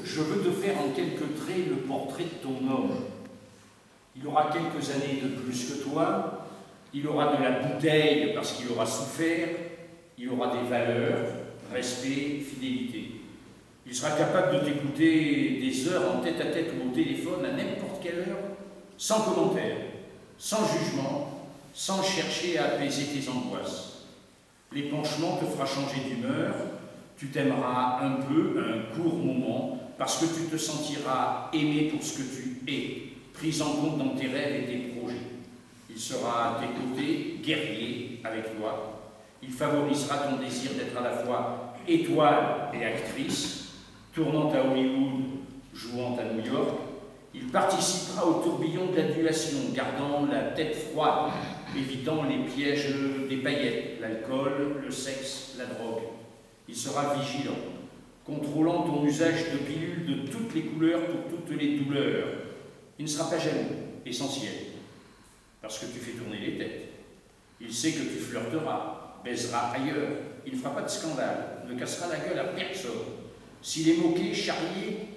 je veux te faire en quelques traits le portrait de ton homme. Il aura quelques années de plus que toi, il aura de la bouteille parce qu'il aura souffert, il aura des valeurs, respect, fidélité. Il sera capable de t'écouter des heures en tête-à-tête ou au téléphone à n'importe quelle heure, sans commentaire, sans jugement, sans chercher à apaiser tes angoisses. L'épanchement te fera changer d'humeur, tu t'aimeras un peu, un court moment, parce que tu te sentiras aimé pour ce que tu es, pris en compte dans tes rêves et tes projets. Il sera à tes côtés, guerrier avec toi. Il favorisera ton désir d'être à la fois étoile et actrice, tournant à Hollywood, jouant à New York. Il participera au tourbillon de l'adulation, gardant la tête froide, évitant les pièges des paillettes, l'alcool, le sexe, la drogue. Il sera vigilant, contrôlant ton usage de pilules de toutes les couleurs pour toutes les douleurs. Il ne sera pas jaloux, essentiel, parce que tu fais tourner les têtes. Il sait que tu flirteras, baiseras ailleurs. Il ne fera pas de scandale, ne cassera la gueule à personne. S'il est moqué, charrié,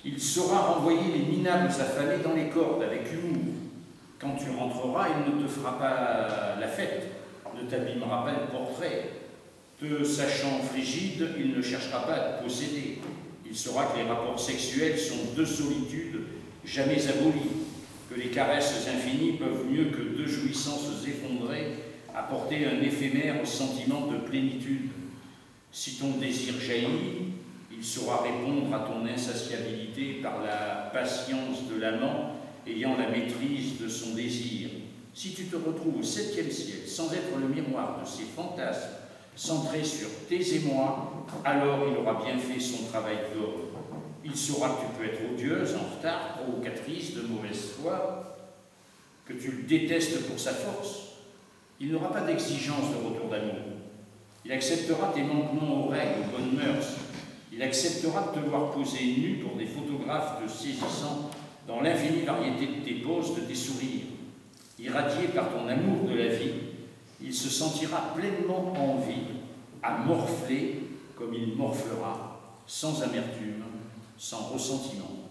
il saura renvoyer les minables affamés dans les cordes avec humour. Quand tu rentreras, il ne te fera pas la fête, ne t'abîmera pas le portrait. Te sachant frigide, il ne cherchera pas à te posséder. Il saura que les rapports sexuels sont deux solitudes jamais abolies, que les caresses infinies peuvent mieux que deux jouissances effondrées apporter un éphémère sentiment de plénitude. Si ton désir jaillit, il saura répondre à ton insatiabilité par la patience de l'amant ayant la maîtrise de son désir. Si tu te retrouves au 7e ciel sans être le miroir de ses fantasmes, centré sur tes émois, alors il aura bien fait son travail d'homme. Il saura que tu peux être odieuse, en retard, provocatrice, de mauvaise foi, que tu le détestes pour sa force. Il n'aura pas d'exigence de retour d'amour. Il acceptera tes manquements aux règles, aux bonnes mœurs. Il acceptera de te voir poser nu pour des photographes te saisissant dans l'infinie variété de tes poses, de tes sourires. Irradié par ton amour de la vie, il se sentira pleinement en vie à morfler comme il morflera, sans amertume, sans ressentiment.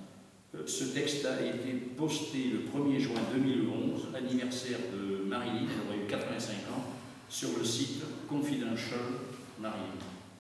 Ce texte a été posté le 1er juin 2011, anniversaire de Marilyn, elle aurait eu 85 ans, sur le site Confidential Marilyn.